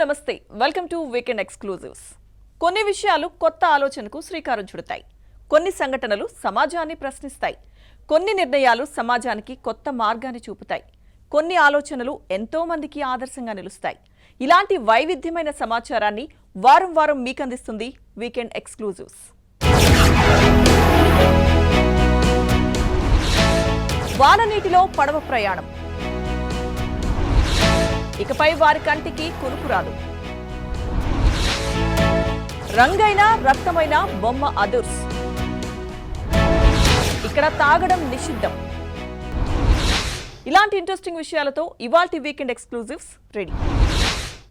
నమస్తే, welcome to weekend exclusives. కొన్ని విషయాలు కొత్త ఆలోచనకు శ్రీకారం చుడతాయి. కొన్ని సంఘటనలు సమాజాన్ని ప్రశ్నిస్తాయి. కొన్ని నిర్ణయాలు సమాజానికి కొత్త మార్గాన్ని చూపుతాయి. కొన్ని ఆలోచనలు ఎంతో మందికి ఆదర్శంగా నిలుస్తాయి. ఇలాంటి వైవిధ్యమైన సమాచారాన్ని వారం వారం మీకు అందిస్తుంది వీకెండ్ ఎక్స్క్లూజివ్స్. వాననీటిలో పడవ ప్రయాణం, ఇకపై వారి కంటికి కునుకు రాదు. రంగైన రక్తమైన బొమ్మ అదుర్స్, ఇక్కడ తాగడం నిషిద్ధం. ఇలాంటి ఇంట్రెస్టింగ్ విషయాలతో ఇవాల్టి వీకెండ్ ఎక్స్క్లూజివ్స్ రెడీ.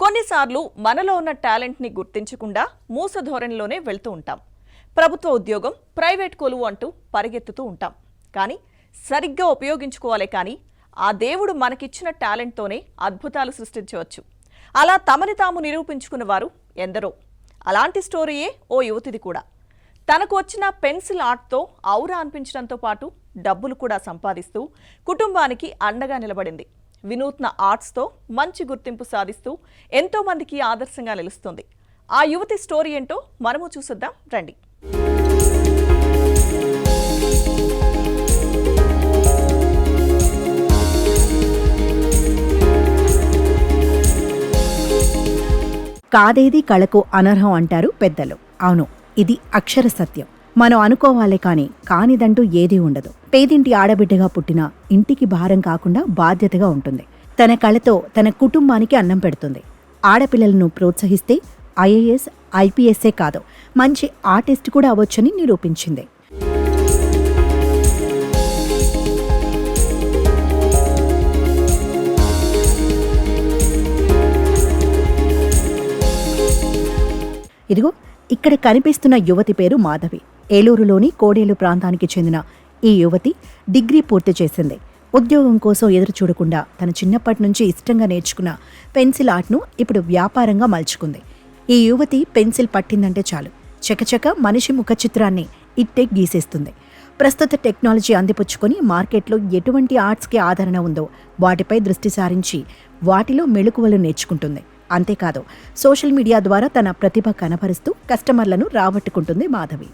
కొన్నిసార్లు మనలో ఉన్న టాలెంట్ ని గుర్తించకుండా మూస ధోరణిలోనే వెళ్తూ ఉంటాం. ప్రభుత్వ ఉద్యోగం, ప్రైవేట్ కొలువు అంటూ పరిగెత్తుతూ ఉంటాం. కానీ సరిగ్గా ఉపయోగించుకోవాలే కానీ ఆ దేవుడు మనకిచ్చిన టాలెంట్తోనే అద్భుతాలు సృష్టించవచ్చు. అలా తమని తాము నిరూపించుకున్న వారు ఎందరో. అలాంటి స్టోరీయే ఓ యువతిది కూడా. తనకు వచ్చిన పెన్సిల్ ఆర్ట్తో ఔరా అనిపించడంతో పాటు డబ్బులు కూడా సంపాదిస్తూ కుటుంబానికి అండగా నిలబడింది. వినూత్న ఆర్ట్స్తో మంచి గుర్తింపు సాధిస్తూ ఎంతో మందికి ఆదర్శంగా నిలుస్తుంది. ఆ యువతి స్టోరీ ఏంటో మనము చూసేద్దాం రండి. కాదేది కళకు అనర్హం అంటారు పెద్దలు. అవును, ఇది అక్షర సత్యం. మనం అనుకోవాలే కాని కానిదంటూ ఏదీ ఉండదు. పేదింటి ఆడబిడ్డగా పుట్టిన ఇంటికి భారం కాకుండా బాధ్యతగా ఉంటుంది. తన కళతో తన కుటుంబానికి అన్నం పెడుతుంది. ఆడపిల్లలను ప్రోత్సహిస్తే ఐఏఎస్, ఐపీఎస్ఏ కాదు, మంచి ఆర్టిస్ట్ కూడా అవ్వొచ్చని నిరూపించింది. ఇదిగో ఇక్కడ కనిపిస్తున్న యువతి పేరు మాధవి. ఏలూరులోని కోడేలు ప్రాంతానికి చెందిన ఈ యువతి డిగ్రీ పూర్తి చేసింది. ఉద్యోగం కోసం ఎదురు చూడకుండా తన చిన్నప్పటి నుంచి ఇష్టంగా నేర్చుకున్న పెన్సిల్ ఆర్ట్ను ఇప్పుడు వ్యాపారంగా మలుచుకుంది. ఈ యువతి పెన్సిల్ పట్టిందంటే చాలు, చకచక మనిషి ముఖ చిత్రాన్ని ఇట్టే గీసేస్తుంది. ప్రస్తుత టెక్నాలజీ అందిపుచ్చుకొని మార్కెట్లో ఎటువంటి ఆర్ట్స్కి ఆదరణ ఉందో వాటిపై దృష్టి సారించి వాటిలో మెళకువలు నేర్చుకుంటుంది. అంతేకాదు, సోషల్ మీడియా ద్వారా తన ప్రతిభ కనపరుస్తూ కస్టమర్లను రాబట్టుకుంటుంది మాధవి.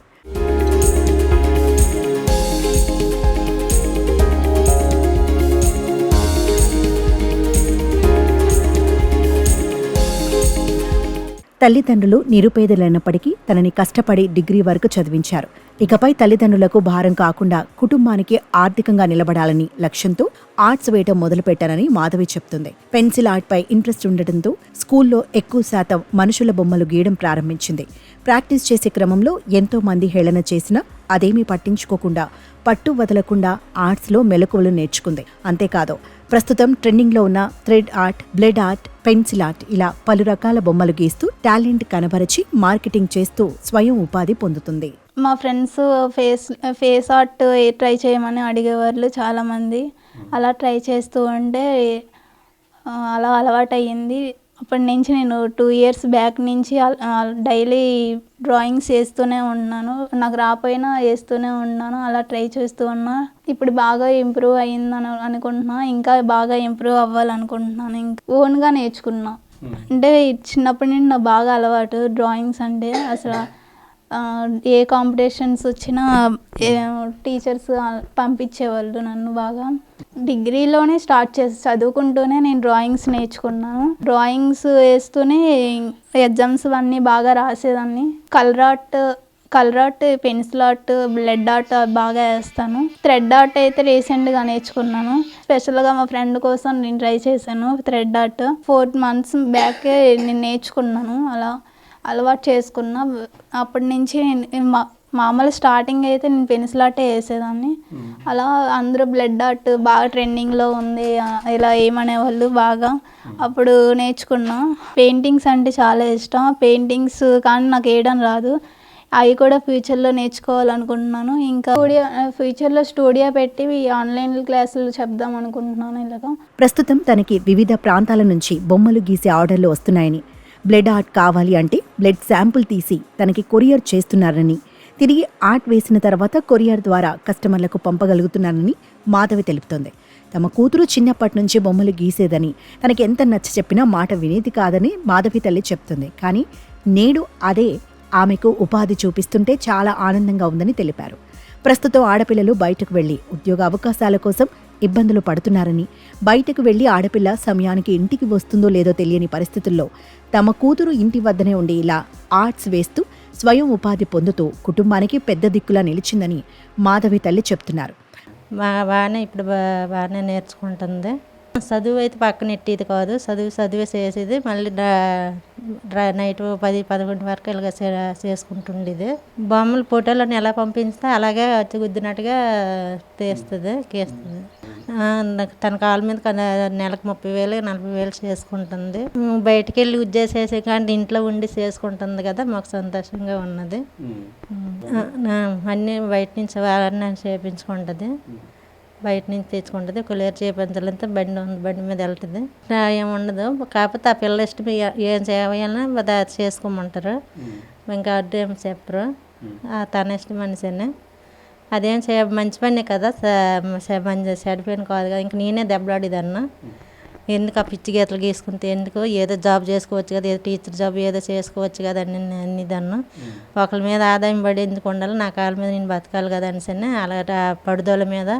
తల్లిదండ్రులు నిరుపేదలైనప్పటికీ తనని కష్టపడి డిగ్రీ వరకు చదివించారు. ఇకపై తల్లిదండ్రులకు భారం కాకుండా కుటుంబానికి ఆర్థికంగా నిలబడాలని లక్ష్యంతో ఆర్ట్స్ వేయటం మొదలుపెట్టానని మాధవి చెప్తుంది. పెన్సిల్ ఆర్ట్పై ఇంట్రెస్ట్ ఉండటంతో స్కూల్లో ఎక్కువ శాతం మనుషుల బొమ్మలు గీయడం ప్రారంభించింది. ప్రాక్టీస్ చేసే క్రమంలో ఎంతో మంది హేళన చేసినా అదేమీ పట్టించుకోకుండా పట్టు వదలకుండా ఆర్ట్స్లో మెలకువలు నేర్చుకుంది. అంతేకాదు, ప్రస్తుతం ట్రెండింగ్లో ఉన్న thread art, blood art, pencil art ఇలా పలు రకాల బొమ్మలు గీస్తూ టాలెంట్ కనబరిచి మార్కెటింగ్ చేస్తూ స్వయం ఉపాధి పొందుతుంది. మా ఫ్రెండ్స్ ఫేస్ ఆర్ట్ ట్రై చేయమని అడిగేవాళ్ళు చాలామంది. అలా ట్రై చేస్తూ ఉంటే అలా అలవాటు అయ్యింది. అప్పటి నుంచి నేను 2 years బ్యాక్ నుంచి డైలీ డ్రాయింగ్స్ వేస్తూనే ఉన్నాను. నాకు రాపోయినా వేస్తూనే ఉన్నాను. అలా ట్రై చేస్తూ ఉన్నా. ఇప్పుడు బాగా ఇంప్రూవ్ అయ్యిందని అనుకుంటున్నా. ఇంకా బాగా ఇంప్రూవ్ అవ్వాలనుకుంటున్నాను. ఇంకా ఓన్గా నేర్చుకున్నా. అంటే చిన్నప్పటి నుండి నాకు బాగా అలవాటు డ్రాయింగ్స్ అంటే. అసలు ఏ కాంపిటీషన్స్ వచ్చినా టీచర్స్ పంపించేవాళ్ళు నన్ను బాగా. డిగ్రీలోనే స్టార్ట్ చేసి చదువుకుంటూనే నేను డ్రాయింగ్స్ నేర్చుకున్నాను. డ్రాయింగ్స్ వేస్తూనే ఎగ్జామ్స్ అన్నీ బాగా రాసేదాన్ని. Colour art, pencil art, blood art బాగా వేస్తాను. థ్రెడ్ ఆర్ట్ అయితే రీసెంట్గా నేర్చుకున్నాను. స్పెషల్గా మా ఫ్రెండ్ కోసం నేను ట్రై చేశాను. థ్రెడ్ ఆర్ట్ 4 months బ్యాకే నేను నేర్చుకున్నాను. అలా అలవాటు చేసుకున్నా. అప్పటి నుంచి మామూలు స్టార్టింగ్ అయితే నేను పెన్సిల్ ఆర్టే వేసేదాన్ని. అలా అందరూ బ్లడ్ ఆర్ట్ బాగా ట్రెండింగ్లో ఉంది ఇలా ఏమనేవాళ్ళు బాగా. అప్పుడు నేర్చుకున్నా. పెయింటింగ్స్ అంటే చాలా ఇష్టం. పెయింటింగ్స్ కానీ నాకు వేయడం రాదు. అవి కూడా ఫ్యూచర్లో నేర్చుకోవాలనుకుంటున్నాను. ఇంకా ఫ్యూచర్లో స్టూడియో పెట్టి ఆన్లైన్ క్లాసులు చెప్దాం అనుకుంటున్నాను. ఇలాగా ప్రస్తుతం తనకి వివిధ ప్రాంతాల నుంచి బొమ్మలు గీసే ఆర్డర్లు వస్తున్నాయని, బ్లడ్ ఆర్ట్ కావాలి అంటే బ్లడ్ శాంపుల్ తీసి తనకి కొరియర్ చేస్తున్నారని, తిరిగి ఆర్ట్ వేసిన తర్వాత కొరియర్ ద్వారా కస్టమర్లకు పంపగలుగుతున్నారని మాధవి తెలుపుతోంది. తమ కూతురు చిన్నప్పటి నుంచి బొమ్మలు గీసేదని, తనకి ఎంత నచ్చ చెప్పినా మాట వినేది కాదని మాధవి తల్లి చెప్తుంది. కానీ నేడు అదే ఆమెకు ఉపాధి చూపిస్తుంటే చాలా ఆనందంగా ఉందని తెలిపారు. ప్రస్తుతం ఆడపిల్లలు బయటకు వెళ్లి ఉద్యోగ అవకాశాల కోసం ఇబ్బందులు పడుతున్నారని, బయటకు వెళ్లి ఆడపిల్ల సమయానికి ఇంటికి వస్తుందో లేదో తెలియని పరిస్థితుల్లో తమ కూతురు ఇంటి వద్దనే ఉండి ఇలా ఆర్ట్స్ వేస్తూ స్వయం ఉపాధి పొందుతూ కుటుంబానికి పెద్ద దిక్కులా నిలిచిందని మాధవి తల్లి చెప్తున్నారు. బాగానే ఇప్పుడు బాగానే నేర్చుకుంటుంది. చదువు అయితే పక్కన ఎట్టేది కాదు, చదివే చేసేది. మళ్ళీ నైట్ 10-11 వరకు ఇలాగ చేసుకుంటుండేది. బొమ్మలు ఫోటోలను ఎలా పంపిస్తే అలాగే అచ్చుగుద్దినట్టుగా తీస్తుంది, గీస్తుంది. తన కాళ్ళ మీద నెలకు 30,000-40,000 చేసుకుంటుంది. బయటికి వెళ్ళి ఉద్యోగం చేసే కానీ ఇంట్లో ఉండి చేసుకుంటుంది కదా, మాకు సంతోషంగా ఉన్నది. అన్నీ బయట నుంచి వాళ్ళని చేయించుకుంటుంది, బయట నుంచి తెచ్చుకుంటుంది. కులేరు చేయించాలంటే బండి మీద వెళ్తుంది. ఏముండదు, కాకపోతే ఆ పిల్ల ఇష్టం ఏం చేయాలన్నా చేసుకోమంటారు. ఇంకా అడ్డేం చెప్పరు, తన ఇష్టం మనిషిని. అదేం మంచి పని కదా, చెడు పని కాదు కదా. ఇంక నేనే దెబ్బలాడేదన్నా, ఎందుకు ఆ పిచ్చి గీతలు గీసుకుంటే ఎందుకు, ఏదో జాబ్ చేసుకోవచ్చు కదా, ఏదో టీచర్ జాబ్ ఏదో చేసుకోవచ్చు కదా అని దన్నా. ఒకరి మీద ఆదాయం పడి ఎందుకు ఉండాలి, నా కాళ్ళ మీద నేను బతకాలి కదా అనేసి అలా పడుదల మీద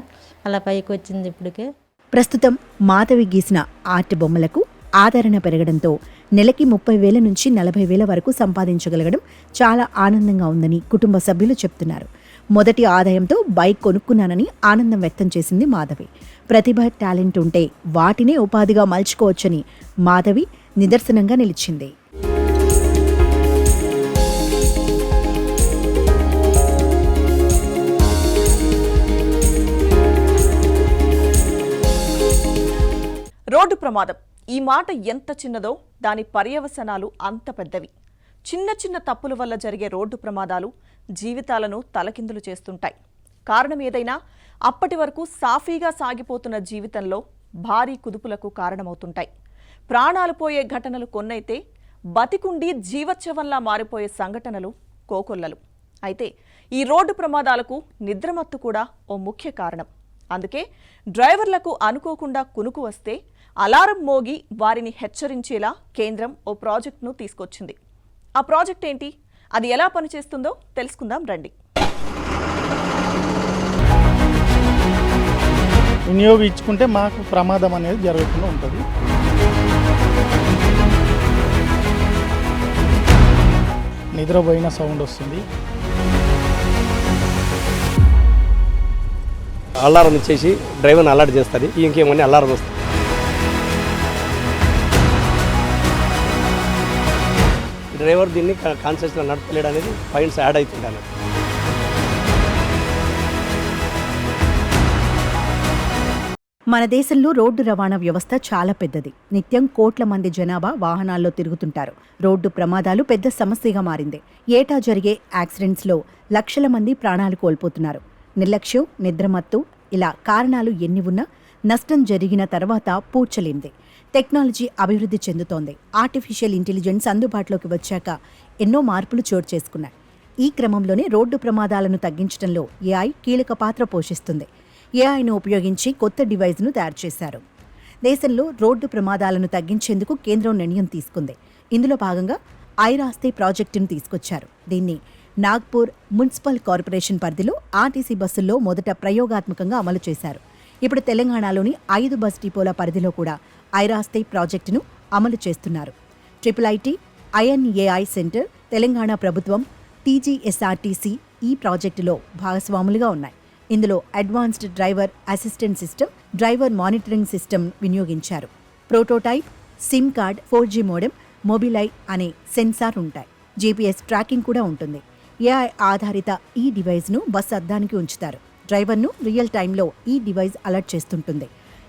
అలా పైకి వచ్చింది ఇప్పటికి. ప్రస్తుతం మాధవి గీసిన ఆర్ట్ బొమ్మలకు ఆదరణ పెరగడంతో నెలకి 30,000 నుంచి 40,000 వరకు సంపాదించగలగడం చాలా ఆనందంగా ఉందని కుటుంబ సభ్యులు చెప్తున్నారు. మొదటి ఆదాయంతో బైక్ కొనుక్కున్నానని ఆనందం వ్యక్తం చేసింది మాధవి. ప్రతిభ, టాలెంట్ ఉంటే వాటినే ఉపాధిగా మలుచుకోవచ్చని మాధవి నిదర్శనంగా నిలిచింది. రోడ్డు ప్రమాదం, ఈ మాట ఎంత చిన్నదో దాని పర్యవసనాలు అంత పెద్దవి. చిన్న చిన్న తప్పుల వల్ల జరిగే రోడ్డు ప్రమాదాలు జీవితాలను తలకిందులు చేస్తుంటాయి. కారణం ఏదైనా అప్పటి వరకు సాఫీగా సాగిపోతున్న జీవితంలో భారీ కుదుపులకు కారణమవుతుంటాయి. ప్రాణాలు పోయే ఘటనలు కొన్నైతే బతికుండి జీవచ్ఛవంలా మారిపోయే సంఘటనలు కోకొల్లలు. అయితే ఈ రోడ్డు ప్రమాదాలకు నిద్రమత్తు కూడా ఓ ముఖ్య కారణం. అందుకే డ్రైవర్లకు అనుకోకుండా కునుకు వస్తే అలారం మోగి వారిని హెచ్చరించేలా కేంద్రం ఓ ప్రాజెక్టును తీసుకొచ్చింది. ఆ ప్రాజెక్ట్ ఏంటి, అది ఎలా పనిచేస్తుందో తెలుసుకుందాం రండి. వినియోగించుకుంటే మాకు ప్రమాదం అనేది జరగకుండా ఉంటుంది. నిద్రపోయిన సౌండ్ వస్తుంది. అలారం ఇచ్చేసి డ్రైవర్ని అలర్ట్ చేస్తుంది, ఇంకేమని అలారం వస్తుంది. డ్రైవర్ దీన్ని కాన్షియస్గా నడపలేడు అనేది పాయింట్స్ యాడ్ అవుతుంది అన్నట్టు. మన దేశంలో రోడ్డు రవాణా వ్యవస్థ చాలా పెద్దది. నిత్యం కోట్ల మంది జనాభా వాహనాల్లో తిరుగుతుంటారు. రోడ్డు ప్రమాదాలు పెద్ద సమస్యగా మారింది. ఏటా జరిగే యాక్సిడెంట్స్లో లక్షల మంది ప్రాణాలు కోల్పోతున్నారు. నిర్లక్ష్యం, నిద్రమత్తు, ఇలా కారణాలు ఎన్ని ఉన్నా నష్టం జరిగిన తర్వాత పూడ్చలేంది. టెక్నాలజీ అభివృద్ధి చెందుతోంది. ఆర్టిఫిషియల్ ఇంటెలిజెన్స్ అందుబాటులోకి వచ్చాక ఎన్నో మార్పులు చోటు చేసుకున్నాయి. ఈ క్రమంలోనే రోడ్డు ప్రమాదాలను తగ్గించడంలో ఏఐ కీలక పాత్ర పోషిస్తుంది. ఏఐను ఉపయోగించి కొత్త డివైజ్ను తయారు చేశారు. దేశంలో రోడ్డు ప్రమాదాలను తగ్గించేందుకు కేంద్రం నిర్ణయం తీసుకుంది. ఇందులో భాగంగా ఐరాస్తే ప్రాజెక్టును తీసుకొచ్చారు. దీన్ని నాగ్పూర్ మున్సిపల్ కార్పొరేషన్ పరిధిలో ఆర్టీసీ బస్సుల్లో మొదట ప్రయోగాత్మకంగా అమలు చేశారు. ఇప్పుడు తెలంగాణలోని 5 బస్ డిపోల పరిధిలో కూడా ఐరాస్తే ప్రాజెక్టును అమలు చేస్తున్నారు. IIIT, INAI సెంటర్, తెలంగాణ ప్రభుత్వం, TGSRTC ఈ ప్రాజెక్టులో భాగస్వాములుగా ఉన్నాయి. ఇందులో advanced driver assistant system, driver monitoring system వినియోగించారు. Prototype, sim card, 4G modem, Mobileye అనే సెన్సార్ ఉంటాయి. GPS ట్రాకింగ్ కూడా ఉంటుంది. ఏఐ ఆధారిత ఈ డివైజ్ను బస్ అద్దానికి ఉంచుతారు. డ్రైవర్ను రియల్ టైంలో ఈ డివైజ్ అలర్ట్ చేస్తుంటుంది.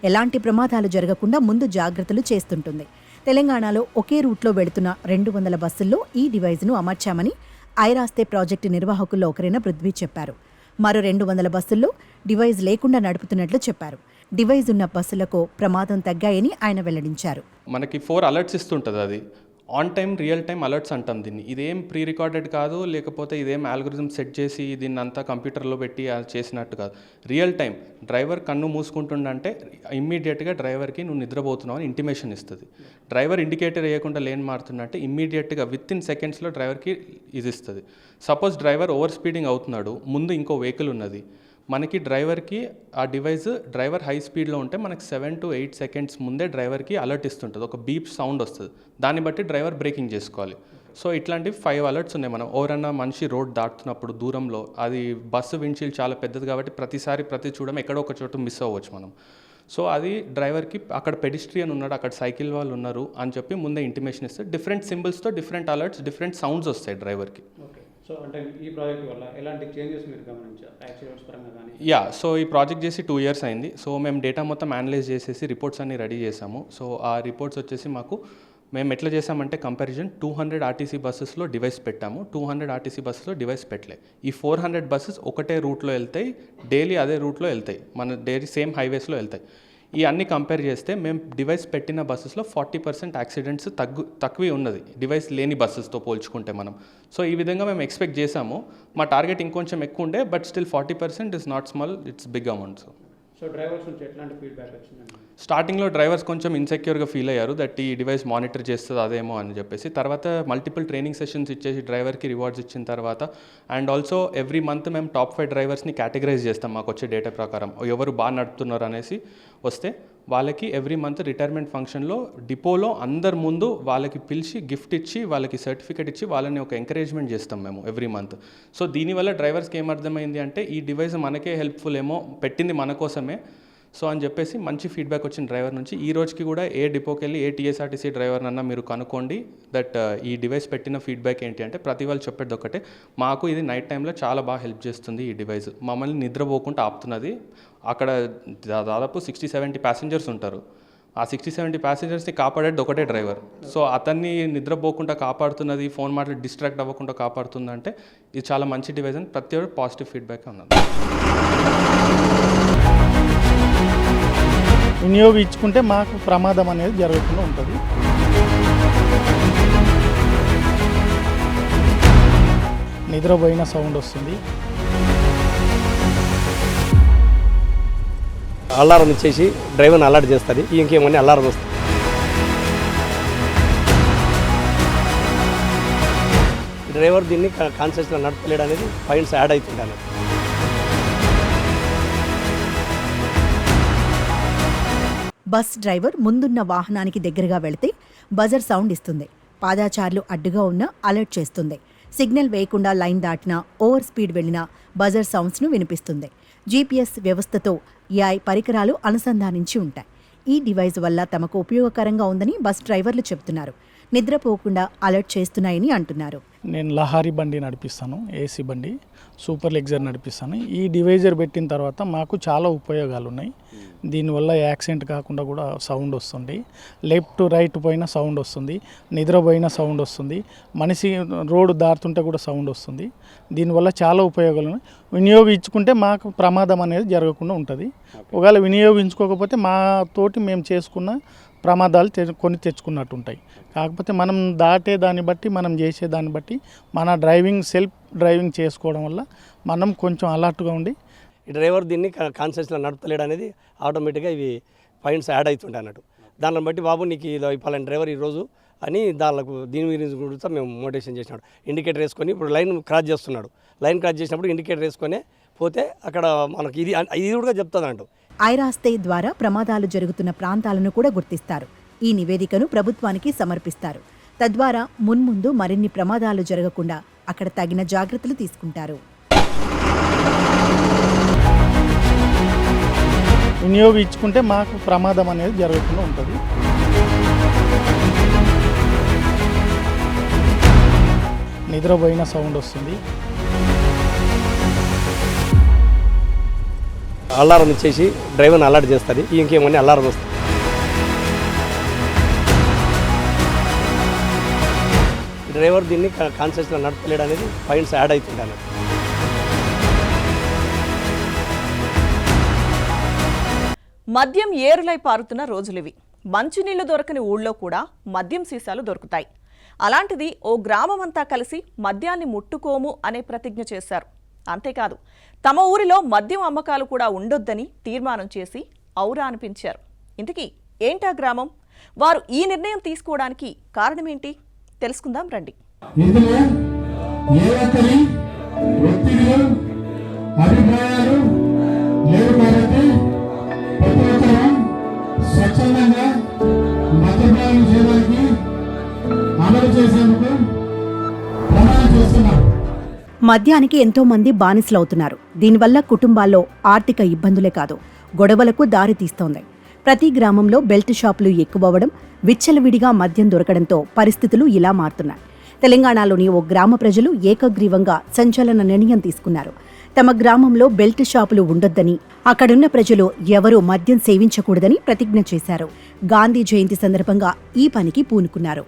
ఎలాంటి ప్రమాదాలు జరగకుండా ముందు జాగ్రత్తలు చేస్తుంటుంది. తెలంగాణలో ఒకే రూట్లో వెళుతున్న 200 బస్సుల్లో ఈ డివైజ్ను అమర్చామని ఐరాస్తే ప్రాజెక్టు నిర్వాహకుల్లో ఒకరైన పృథ్వీ చెప్పారు. మరో 200 బస్సుల్లో డివైజ్ లేకుండా నడుపుతున్నట్లు చెప్పారు. డివైజ్ ఉన్న బస్సులకు ప్రమాదం తగ్గాయని ఆయన వెల్లడించారు. మనకి 4 అలర్ట్స్ ఇస్తుంటుంది. అది on time real time alerts అంటాం దీన్ని. ఇదేం ప్రీ రికార్డెడ్ కాదు, లేకపోతే ఇదేం ఆల్గోరిథం సెట్ చేసి దీన్ని అంతా కంప్యూటర్లో పెట్టి చేసినట్టు కాదు. రియల్ టైం డ్రైవర్ కన్ను మూసుకుంటుండంటే ఇమ్మీడియట్గా డ్రైవర్కి నువ్వు నిద్రపోతున్నావు అని ఇంటిమేషన్ ఇస్తుంది. డ్రైవర్ ఇండికేటర్ వేయకుండా లేన్ మారుతుందంటే ఇమ్మీడియట్గా విత్ ఇన్ సెకండ్స్లో డ్రైవర్కి ఇది ఇస్తుంది. సపోజ్ డ్రైవర్ ఓవర్ స్పీడింగ్ అవుతున్నాడు, ముందు ఇంకో వెహికల్ ఉన్నది, మనకి డ్రైవర్కి ఆ డివైస్ డ్రైవర్ హై స్పీడ్లో ఉంటే మనకి 7 to 8 seconds ముందే డ్రైవర్కి అలర్ట్ ఇస్తుంటుంది, ఒక బీప్ సౌండ్ వస్తుంది. దాన్ని బట్టి డ్రైవర్ బ్రేకింగ్ చేసుకోవాలి. సో ఇట్లాంటివి 5 అలర్ట్స్ ఉన్నాయి. మనం ఎవరన్నా మనిషి రోడ్ దాటుతున్నప్పుడు దూరంలో, అది బస్సు విండ్షీల్డ్ చాలా పెద్దది కాబట్టి ప్రతి చూడడం ఎక్కడో ఒక చోట మిస్ అవ్వచ్చు మనం. సో అది డ్రైవర్కి అక్కడ పెడిస్ట్రియన్ ఉన్నాడు, అక్కడ సైకిల్ వాళ్ళు ఉన్నారు అని చెప్పి ముందే ఇంటిమేషన్ ఇస్తే డిఫరెంట్ సింబల్స్తో డిఫరెంట్ అలర్ట్స్, డిఫరెంట్ సౌండ్స్ వస్తాయి డ్రైవర్కి. సో అంటే ఈ ప్రాజెక్ట్ వల్ల ఎలాంటి చేంజెస్ మీరు గమనించారు యాక్సిడెంట్స్ పరంగా కానీ? సో ఈ ప్రాజెక్ట్ చేసి 2 years అయింది. సో మేము డేటా మొత్తం అనలైజ్ చేసేసి రిపోర్ట్స్ అన్ని రెడీ చేసాము. సో ఆ రిపోర్ట్స్ వచ్చేసి మేము ఎట్లా చేసామంటే కంపారిజన్ 200 ఆర్టీసీ బస్సెస్లో డివైస్ పెట్టాము, 200 ఆర్టీసీ బస్సెస్లో డివైస్ పెట్టలే. ఈ 400 బస్సెస్ ఒకటే రూట్లో వెళ్తాయి, డైలీ అదే రూట్లో వెళ్తాయి, మన డైలీ సేమ్ హైవేస్లో వెళ్తాయి. ఈ అన్ని కంపేర్ చేస్తే మేము డివైస్ పెట్టిన బస్సెస్లో 40% యాక్సిడెంట్స్ తక్కువే ఉన్నది డివైస్ లేని బస్సెస్తో పోల్చుకుంటే మనం. సో ఈ విధంగా మేము ఎక్స్పెక్ట్ చేసాము. మా టార్గెట్ ఇంకొంచెం ఎక్కువ ఉండే, but still 40% is not small, it's big amount. So drivers నుంచి ఎట్లాంటి ఫీడ్బ్యాక్ వచ్చిందండి? స్టార్టింగ్లో డ్రైవర్స్ కొంచెం ఇన్సెక్యూర్గా ఫీల్ అయ్యారు, దట్ ఈ డివైస్ మానిటర్ చేస్తుంది అదేమో అని చెప్పేసి. తర్వాత మల్టిపుల్ ట్రైనింగ్ సెషన్స్ ఇచ్చేసి డ్రైవర్కి రివార్డ్స్ ఇచ్చిన తర్వాత, అండ్ ఆల్సో ఎవ్రీ మంత్ మేము టాప్ 5 డ్రైవర్స్ని కేటగరైజ్ చేస్తాం మాకు వచ్చే డేటా ప్రకారం. ఎవరు బాగా నడుపుతున్నారు అనేసి వస్తే వాళ్ళకి ఎవ్రీ మంత్ రిటైర్మెంట్ ఫంక్షన్లో డిపోలో అందరి ముందు వాళ్ళకి పిలిచి గిఫ్ట్ ఇచ్చి వాళ్ళకి సర్టిఫికేట్ ఇచ్చి వాళ్ళని ఒక ఎంకరేజ్మెంట్ చేస్తాం మేము ఎవ్రీ మంత్. సో దీనివల్ల డ్రైవర్స్కి ఏమర్థమైంది అంటే ఈ డివైస్ మనకే హెల్ప్ఫుల్ ఏమో, పెట్టింది మన కోసమే సో అని చెప్పేసి మంచి ఫీడ్బ్యాక్ వచ్చిన డ్రైవర్ నుంచి. ఈ రోజుకి కూడా ఏ డిపోకి వెళ్ళి ఏ టీఎస్ఆర్టీసీ డ్రైవర్నన్నా మీరు కనుక్కోండి దట్ ఈ డివైస్ పెట్టిన ఫీడ్బ్యాక్ ఏంటి అంటే ప్రతి వాళ్ళు చెప్పేది ఒకటే, మాకు ఇది నైట్ టైంలో చాలా బాగా హెల్ప్ చేస్తుంది ఈ డివైస్, మమ్మల్ని నిద్రపోకుండా ఆపుతున్నది. అక్కడ దాదాపు 60-70 ప్యాసింజర్స్ ఉంటారు, ఆ 60-70 ప్యాసింజర్స్ని కాపాడేది ఒకటే డ్రైవర్. సో అతన్ని నిద్రపోకుండా కాపాడుతున్నది, ఫోన్ మాట్లాడి డిస్ట్రాక్ట్ అవ్వకుండా కాపాడుతుందంటే ఇది చాలా మంచి డివైస్ అని ప్రతి ఒక్కరు పాజిటివ్ ఫీడ్బ్యాక్ ఉన్నది. వినియోగించుకుంటే మాకు ప్రమాదం అనేది జరగకుండా ఉంటుంది. నిద్రపోయిన సౌండ్ వస్తుంది. అలారం ఇచ్చేసి డ్రైవర్ని అలర్ట్ చేస్తుంది, ఇంకేమని అలారం వస్తుంది. డ్రైవర్ దీన్ని కాన్షియస్గా నడపలేడు అనేది పాయింట్స్ యాడ్ అవుతుంటాను. బస్ డ్రైవర్ ముందున్న వాహనానికి దగ్గరగా వెళితే బజర్ సౌండ్ ఇస్తుంది. పాదాచారులు అడ్డుగా ఉన్న అలర్ట్ చేస్తుంది. సిగ్నల్ వేయకుండా లైన్ దాటినా, ఓవర్ స్పీడ్ వెళ్లినా బజర్ సౌండ్స్ను వినిపిస్తుంది. జీపీఎస్ వ్యవస్థతో AI పరికరాలు అనుసంధానించి ఉంటాయి. ఈ డివైస్ వల్ల తమకు ఉపయోగకరంగా ఉందని బస్ డ్రైవర్లు చెబుతున్నారు. నిద్రపోకుండా అలర్ట్ చేస్తున్నాయని అంటున్నారు. నేను లహారీ బండి నడిపిస్తాను, ఏసీ బండి, సూపర్ లెగ్జర్ నడిపిస్తాను. ఈ డివైజర్ పెట్టిన తర్వాత మాకు చాలా ఉపయోగాలు ఉన్నాయి. దీనివల్ల యాక్సిడెంట్ కాకుండా కూడా సౌండ్ వస్తుంది, లెఫ్ట్ రైట్ పోయిన సౌండ్ వస్తుంది, నిద్రపోయిన సౌండ్ వస్తుంది, మనిషి రోడ్డు దాటుతుంటే కూడా సౌండ్ వస్తుంది. దీనివల్ల చాలా ఉపయోగాలు ఉన్నాయి. వినియోగించుకుంటే మాకు ప్రమాదం అనేది జరగకుండా ఉంటుంది. ఒకవేళ వినియోగించుకోకపోతే మా తోటి మేము చేసుకున్న ప్రమాదాలు కొని తెచ్చుకున్నట్టు ఉంటాయి. కాకపోతే మనం దాటే దాన్ని బట్టి, మనం చేసే దాన్ని బట్టి, మన సెల్ఫ్ డ్రైవింగ్ చేసుకోవడం వల్ల మనం కొంచెం అలర్ట్గా ఉండి ఈ డ్రైవర్ దీన్ని కాన్షియస్గా నడపలేడు అనేది ఆటోమేటిక్గా ఇవి పాయింట్స్ యాడ్ అవుతుంటాయి అన్నట్టు. దాన్ని బట్టి బాబు నీకు ఇది పలానా డ్రైవర్ ఈరోజు అని దీని గురించి కూడా మేము మోటివేషన్ చేసినాడు. ఇండికేటర్ వేసుకొని ఇప్పుడు లైన్ క్రాస్ చేస్తున్నాడు, లైన్ క్రాస్ చేసినప్పుడు ఇండికేటర్ వేసుకొని పోతే అక్కడ మనకి ఇది కూడా చెప్తుంది అంటూ. ఐరాస్తే ద్వారా ప్రమాదాలు జరుగుతున్న ప్రాంతాలను కూడా గుర్తిస్తారు. ఈ నివేదికను ప్రభుత్వానికి సమర్పిస్తారు. తద్వారా మున్ముందు మరిన్ని ప్రమాదాలు జరగకుండా అక్కడ తగిన జాగ్రత్తలు తీసుకుంటారు. వినియోగించుకుంటే మాకు ప్రమాదం అనేది జరగకుండా ఉంటుంది. నిద్రపోయిన సౌండ్ వస్తుంది. అలారం ఇచ్చేసి డ్రైవర్ని అలర్ట్ చేస్తుంది, ఇంకేమని అలారం వస్తుంది. డ్రైవర్ దీన్ని కాన్షియస్గా నడపలేడు అనేది పాయింట్స్ యాడ్ అవుతుంటాను. మద్యం ఏరులై పారుతున్న రోజులివి. మంచినీళ్లు దొరకని ఊళ్ళో కూడా మద్యం సీసాలు దొరుకుతాయి. అలాంటిది ఓ గ్రామమంతా కలిసి మద్యాన్ని ముట్టుకోము అనే ప్రతిజ్ఞ చేశారు. అంతేకాదు తమ ఊరిలో మద్యం అమ్మకాలు కూడా ఉండొద్దని తీర్మానం చేసి ఔరా అనిపించారు. ఇంతకీ ఏంటా గ్రామం? వారు ఈ నిర్ణయం తీసుకోవడానికి కారణమేంటి తెలుసుకుందాం రండి. స్వచ్ఛందంగా మద్యపానం చేయడానికి అమలు చేసేందుకు ప్రమాణం చేస్తున్నారు. మద్యానికి ఎంతో మంది బానిసలవుతున్నారు. దీనివల్ల కుటుంబాల్లో ఆర్థిక ఇబ్బందులే కాదు, గొడవలకు దారి తీస్తోంది. ప్రతి గ్రామంలో బెల్ట్ షాపులు ఎక్కువవడం, విచ్చలవిడిగా మద్యం దొరకడంతో పరిస్థితులు ఇలా మారుతున్నాయి. తెలంగాణలోని ఓ గ్రామ ప్రజలు ఏకగ్రీవంగా సంచలన నిర్ణయం తీసుకున్నారు. తమ గ్రామంలో బెల్ట్ షాపులు ఉండొద్దని, అక్కడున్న ప్రజలు ఎవరూ మద్యం సేవించకూడదని ప్రతిజ్ఞ చేశారు. గాంధీ జయంతి సందర్భంగా ఈ పనికి పూనుకున్నారు.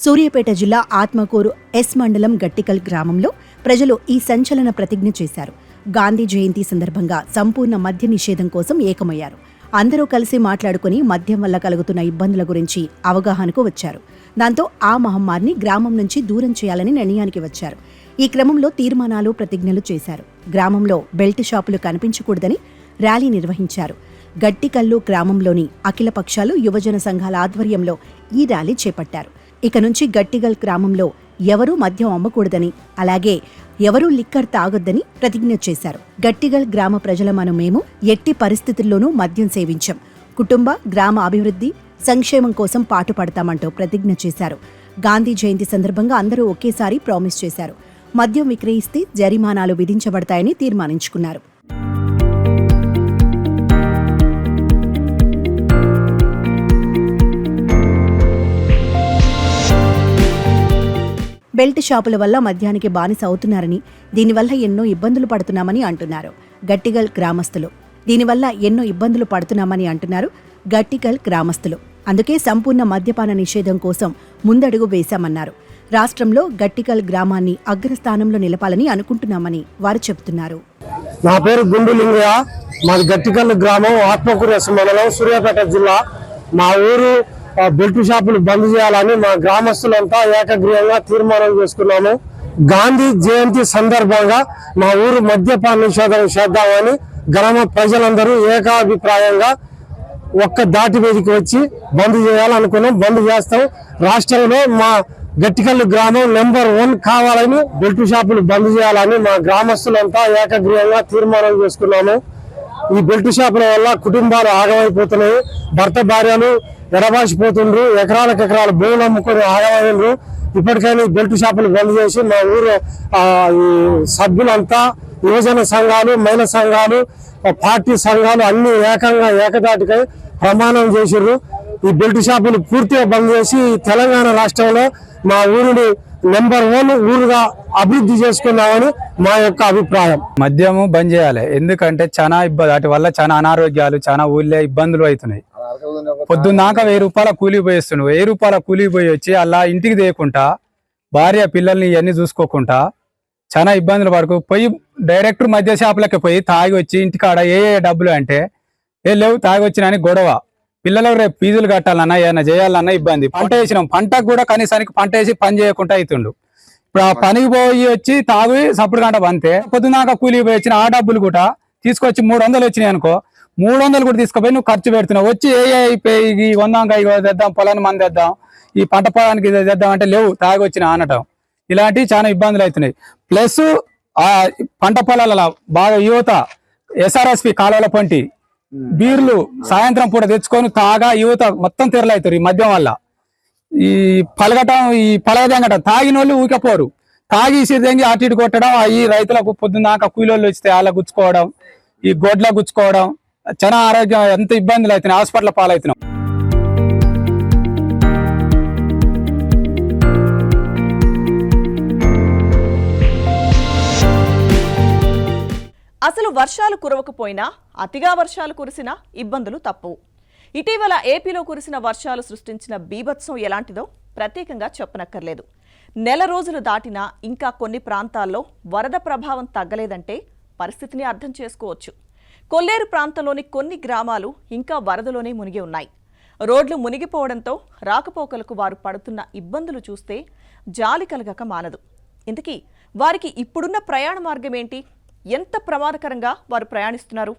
సూర్యాపేట జిల్లా ఆత్మకూరు ఎస్ మండలం గట్టికల్ గ్రామంలో ప్రజలు ఈ సంచలన ప్రతిజ్ఞ చేశారు. గాంధీ జయంతి సందర్భంగా సంపూర్ణ మద్య నిషేధం కోసం ఏకమయ్యారు. అందరూ కలిసి మాట్లాడుకుని మద్యం వల్ల కలుగుతున్న ఇబ్బందుల గురించి అవగాహనకు వచ్చారు. దాంతో ఆ మహమ్మారిని గ్రామం నుంచి దూరం చేయాలని నిర్ణయానికి వచ్చారు. ఈ క్రమంలో తీర్మానాలు, ప్రతిజ్ఞలు చేశారు. గ్రామంలో బెల్ట్ షాపులు కనిపించకూడదని ర్యాలీ నిర్వహించారు. గట్టికల్లు గ్రామంలోని అఖిల పక్షాలు, యువజన సంఘాల ఆధ్వర్యంలో ఈ ర్యాలీ చేపట్టారు. ఇక నుంచి గట్టిగల్ గ్రామంలో ఎవరూ మద్యం అమ్మకూడదని, అలాగే ఎవరూ లిక్కర్ తాగొద్దని ప్రతిజ్ఞ చేశారు. గట్టిగల్ గ్రామ ప్రజలమను మేము ఎట్టి పరిస్థితుల్లోనూ మద్యం సేవించం, కుటుంబ, గ్రామ అభివృద్ధి, సంక్షేమం కోసం పాటుపడతామంటూ ప్రతిజ్ఞ చేశారు. గాంధీ జయంతి సందర్భంగా అందరూ ఒకేసారి ప్రామిస్ చేశారు. మద్యం విక్రయిస్తే జరిమానాలు విధించబడతాయని తీర్మానించుకున్నారు. బెల్ట్ షాపుల వల్ల మద్యానికి బానిస అవుతున్నారని, దీనివల్ల ఎన్నో ఇబ్బందులు పడుతున్నామని అంటున్నారు గట్టిగల్ గ్రామస్తులు. అందుకే సంపూర్ణ మద్యపాన నిషేధం కోసం ముందడుగు వేశామన్నారు. రాష్ట్రంలో గట్టికల్ గ్రామాన్ని అగ్రస్థానంలో నిలపాలని అనుకుంటున్నామని వారు చెబుతున్నారు. నా పేరు గుండు లింగయ్య. మాది గట్టికల్ గ్రామం, ఆత్మకూరు మండలం, సూర్యాపేట జిల్లా. మా ఊరు బెల్ట్ షాపులు బంద్ చేయాలని మా గ్రామస్తులంతా ఏకగ్రీవంగా తీర్మానం చేసుకున్నాము. గాంధీ జయంతి సందర్భంగా మా ఊరు మద్యపాన నిషేధం చేద్దామని గ్రామ ప్రజలందరూ ఏకాభిప్రాయంగా ఒక్క దాటి మీదకి వచ్చి బంద్ చేయాలనుకున్నాం. బంద్ చేస్తాం. రాష్ట్రంలో మా గట్టికల్లు గ్రామం నెంబర్ 1 కావాలని, బెల్ట్ షాపులు బంద్ చేయాలని మా గ్రామస్తులంతా ఏకగ్రీవంగా తీర్మానం చేసుకున్నాము. ఈ బెల్ట్ షాపుల వల్ల కుటుంబాలు ఆగమైపోతున్నాయి. భర్త భార్యలు ఎడబాసిపోతుండ్రు, ఎకరాలకు ఎకరాల భూములు అమ్ముకొని ఆగమైండ్రు. ఇప్పటికైనా బెల్ట్ షాపులు బంద్ చేసి మా ఊరు సభ్యులంతా, యువజన సంఘాలు, మహిళా సంఘాలు, పార్టీ సంఘాలు అన్ని ఏకదాటికై ప్రమాణం చేసిర్రు. ఈ బెల్ట్ షాపులు పూర్తిగా బంద్ చేసి తెలంగాణ రాష్ట్రంలో మా ఊరిని నెంబర్ 1 ఊరుగా అభివృద్ధి చేసుకున్నామని మా యొక్క అభిప్రాయం. మద్యము బంద్ చేయాలి. ఎందుకంటే చాలా ఇబ్బంది, వాటి వల్ల చాలా అనారోగ్యాలు, చాలా ఊళ్ళో ఇబ్బందులు అవుతున్నాయి. పొద్దున్నాక 1000 రూపాయల కూలీ పోయిస్తున్నాడు. 1000 రూపాయల కూలీ పోయి వచ్చి అలా ఇంటికి తేయకుండా, భార్య పిల్లల్ని ఇవన్నీ చూసుకోకుండా చాలా ఇబ్బందులు పడుకో పోయి డైరెక్ట్ మద్య షాపులకి పోయి తాగి వచ్చి ఇంటికాడ ఏ డబ్బులు అంటే లేవు, తాగి వచ్చిన గొడవ. పిల్లలకు రేపు ఫీజులు కట్టాలన్నా ఏమైనా చేయాలన్నా ఇబ్బంది. పంట వేసినాం, పంటకు కూడా కనీసానికి పంట వేసి పని చేయకుండా అవుతుండు. ఇప్పుడు ఆ పనికి పోయి వచ్చి తాగి సప్పుడు గంట పంతే పొద్దున్నాక కూలీ పోయి వచ్చిన ఆ డబ్బులు కూడా తీసుకొచ్చి 300 వచ్చినాయి అనుకో, 300 కూడా తీసుకుపోయి నువ్వు ఖర్చు పెడుతున్నావు. వచ్చి ఈ వందాంగా తెద్దాం, పొలాన్ని మంది తెద్దాం, ఈ పంట పొలానికి తెద్దాం అంటే లేవు, తాగి వచ్చిన అనటం. ఇలాంటివి చాలా ఇబ్బందులు అవుతున్నాయి. ప్లస్ ఆ పంట పొలాల బాగా యువత SRSP కాలువల పంటి బీర్లు సాయంత్రం పూట తెచ్చుకొని తాగా యువత మొత్తం తెరలవుతారు ఈ మద్యం వల్ల. ఈ పలగదెంగటం తాగిన వాళ్ళు ఊకపోరు, తాగి సిద్ధంగా అటు ఇటు కొట్టడం, ఈ రైతులకు పొద్దున్నాక కూలీళ్ళు వస్తే వాళ్ళ గుచ్చుకోవడం, ఈ గొడ్ల గుచ్చుకోవడం, చాలా ఆరోగ్యం ఎంత ఇబ్బందులు అవుతున్నాయి. హాస్పిటల్ పాలవుతున్నాం. అసలు వర్షాలు కురవకపోయినా అతిగా వర్షాలు కురిసినా ఇబ్బందులు తప్పవు. ఇటీవల ఏపీలో కురిసిన వర్షాలు సృష్టించిన బీభత్సం ఎలాంటిదో ప్రత్యేకంగా చెప్పనక్కర్లేదు. నెల రోజులు దాటినా ఇంకా కొన్ని ప్రాంతాల్లో వరద ప్రభావం తగ్గలేదంటే పరిస్థితిని అర్థం చేసుకోవచ్చు. కొల్లేరు ప్రాంతంలోని కొన్ని గ్రామాలు ఇంకా వరదలోనే మునిగి ఉన్నాయి. రోడ్లు మునిగిపోవడంతో రాకపోకలకు వారు పడుతున్న ఇబ్బందులు చూస్తే జాలి కలగక మానదు. ఇంతకీ వారికి ఇప్పుడున్న ప్రయాణ మార్గం ఏంటి? ఎంత ప్రమాదకరంగా వారు ప్రయాణిస్తున్నారు?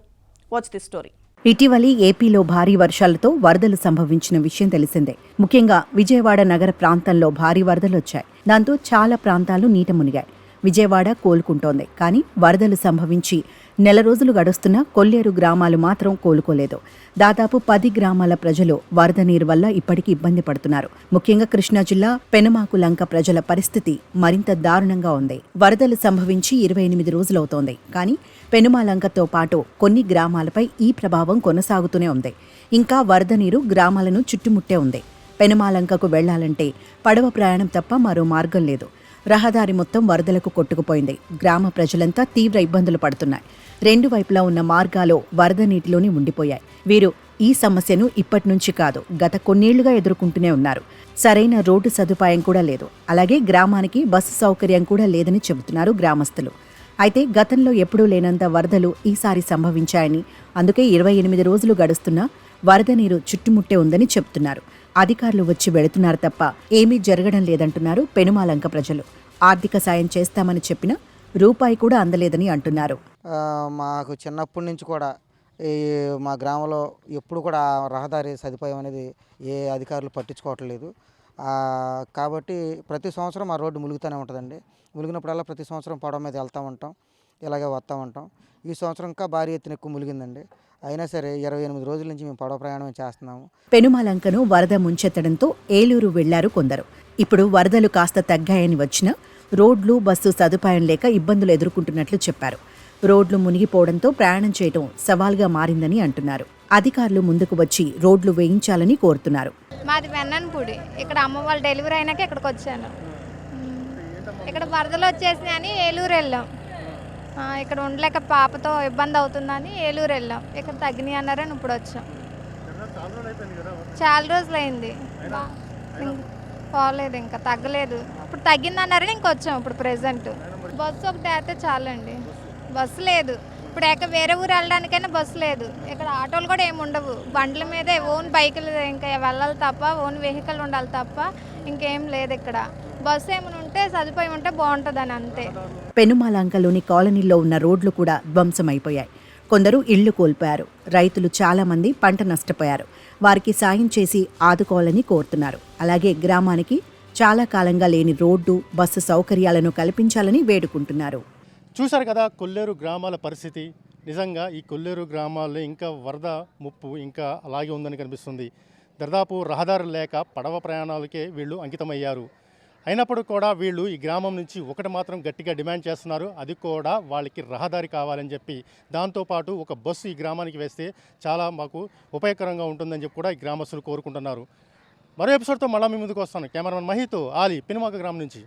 Watch the story. ఇటీవలి ఏపీలో భారీ వర్షాలతో వరదలు సంభవించిన విషయం తెలిసిందే. ముఖ్యంగా విజయవాడ నగర ప్రాంతంలో భారీ వరదలొచ్చాయి. దాంతో చాలా ప్రాంతాలు నీట మునిగాయి. విజయవాడ కోలుకుంటోంది. కానీ వరదలు సంభవించి నెల రోజులు గడుస్తున్నా కొల్లేరు గ్రామాలు మాత్రం కోలుకోలేదు. దాదాపు 10 గ్రామాల ప్రజలు వరద నీరు వల్ల ఇప్పటికీ ఇబ్బంది పడుతున్నారు. ముఖ్యంగా కృష్ణా జిల్లా పెనుమాకు లంక ప్రజల పరిస్థితి మరింత దారుణంగా ఉంది. వరదలు సంభవించి 28 రోజులవుతోంది. కానీ పెనుమాలంకతో పాటు కొన్ని గ్రామాలపై ఈ ప్రభావం కొనసాగుతూనే ఉంది. ఇంకా వరద నీరు గ్రామాలను చుట్టుముట్టే ఉంది. పెనుమాలంకకు వెళ్లాలంటే పడవ ప్రయాణం తప్ప మరో మార్గం లేదు. రహదారి మొత్తం వరదలకు కొట్టుకుపోయింది. గ్రామ ప్రజలంతా తీవ్ర ఇబ్బందులు పడుతున్నాయి. 2 వైపులా ఉన్న మార్గాలు వరద నీటిలోనే ఉండిపోయాయి. వీరు ఈ సమస్యను ఇప్పటి నుంచి కాదు, గత కొన్నేళ్లుగా ఎదుర్కొంటూనే ఉన్నారు. సరైన రోడ్డు సదుపాయం కూడా లేదు. అలాగే గ్రామానికి బస్సు సౌకర్యం కూడా లేదని చెబుతున్నారు గ్రామస్తులు. అయితే గతంలో ఎప్పుడూ లేనంత వరదలు ఈసారి సంభవించాయని, అందుకే 28 రోజులు గడుస్తున్నా వరద నీరు చుట్టుముట్టే ఉందని చెబుతున్నారు. అధికారులు వచ్చి వెళుతున్నారు తప్ప ఏమీ జరగడం లేదంటున్నారు పెనుమాలంక ప్రజలు. ఆర్థిక సాయం చేస్తామని చెప్పినా రూపాయి కూడా అందలేదని అంటున్నారు. మాకు చిన్నప్పటి నుంచి కూడా ఈ మా గ్రామంలో ఎప్పుడు కూడా రహదారి సదుపాయం అనేది ఏ అధికారులు పట్టించుకోవట్లేదు. కాబట్టి ప్రతి సంవత్సరం ఆ రోడ్డు ములుగుతూనే ఉంటుందండి. ములిగినప్పుడల్లా ప్రతి సంవత్సరం పడవ మీద వెళ్తూ ఉంటాం, ఇలాగే వస్తూ ఉంటాం. ఈ సంవత్సరం ఇంకా భారీ ఎత్తున ఎక్కువ ములిగిందండి. అయినా సరే 28 రోజుల నుంచి మేము పడవ ప్రయాణం చేస్తున్నాము. పెనుమాలంకను వరద ముంచెత్తడంతో ఏలూరు వెళ్లారు కొందరు. ఇప్పుడు వరదలు కాస్త తగ్గాయని వచ్చినా రోడ్లు, బస్సు సదుపాయం లేక ఇబ్బందులు ఎదుర్కొంటున్నట్లు చెప్పారు. రోడ్లు మునిగిపోవడంతో ప్రయాణం చేయడం సవాల్గా మారిందని అంటున్నారు. అధికారులు ముందుకు వచ్చి రోడ్లు వేయించాలని కోరుతున్నారు. మాది వెన్నన్పూడి. ఇక్కడ అమ్మ వాళ్ళు డెలివరీ అయినాక ఇక్కడికి వచ్చాను. ఇక్కడ వరదలు వచ్చేసినాయని ఏలూరు వెళ్ళాం. ఇక్కడ ఉండలేక పాపతో ఇబ్బంది అవుతుందని ఏలూరు వెళ్ళాం. ఇక్కడ తగ్గినాయి అన్నారని ఇప్పుడు వచ్చాం. చాలా రోజులు అయింది, పోలేదు, ఇంకా తగ్గలేదు. ఇప్పుడు తగ్గింది అన్నారని ఇంకొచ్చాం. ఇప్పుడు ప్రెసెంట్ బస్సు ఒకటి అయితే చాలండి. బస్సు లేదు. ఇప్పుడు వేరే ఊరు వెళ్ళడానికైనా బస్సు లేదు. ఇక్కడ ఆటోలు కూడా ఏమి ఉండవు. బండ్ల మీదే ఓన్ బైకులు ఇంకా వెళ్ళాలి తప్ప, ఓన్ వెహికల్ ఉండాలి తప్ప ఇంకేం లేదు. ఇక్కడ బస్సు ఏమైనా ఉంటే సదుపాయం ఉంటే బాగుంటుందని అంతే. పెనుమాలంకలోని కాలనీల్లో ఉన్న రోడ్లు కూడా ధ్వంసమైపోయాయి. కొందరు ఇళ్లు కోల్పోయారు. రైతులు చాలా మంది పంట నష్టపోయారు. వారికి సాయం చేసి ఆదుకోవాలని కోరుతున్నారు. అలాగే గ్రామానికి చాలా కాలంగా లేని రోడ్డు, బస్సు సౌకర్యాలను కల్పించాలని వేడుకుంటున్నారు. చూశారు కదా కొల్లేరు గ్రామాల పరిస్థితి. నిజంగా ఈ కొల్లేరు గ్రామాల్లో ఇంకా వరద ముప్పు ఇంకా అలాగే ఉందని కనిపిస్తుంది. దాదాపు రహదారులు లేక పడవ ప్రయాణాలకే వీళ్ళు అంకితమయ్యారు. అయినప్పుడు కూడా వీళ్ళు ఈ గ్రామం నుంచి ఒకటి మాత్రం గట్టిగా డిమాండ్ చేస్తున్నారు. అది కూడా వాళ్ళకి రహదారి కావాలని చెప్పి, దాంతోపాటు ఒక బస్సు ఈ గ్రామానికి వేస్తే చాలా మాకు ఉపయోగకరంగా ఉంటుందని చెప్పి కూడా ఈ గ్రామస్తులు కోరుకుంటున్నారు. మరో ఎపిసోడ్తో మళ్ళీ మీ ముందుకు వస్తాను. కెమెరామెన్ మహితో ఆలి, పెనుమాక గ్రామం నుంచి.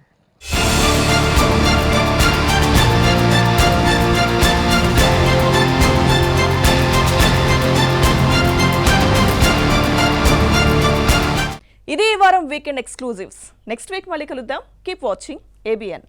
ఇది ఈ వారం వీకెండ్ ఎక్స్క్లూజివ్స్. నెక్స్ట్ వీక్ మళ్ళీ కలుద్దాం. Keep watching ABN.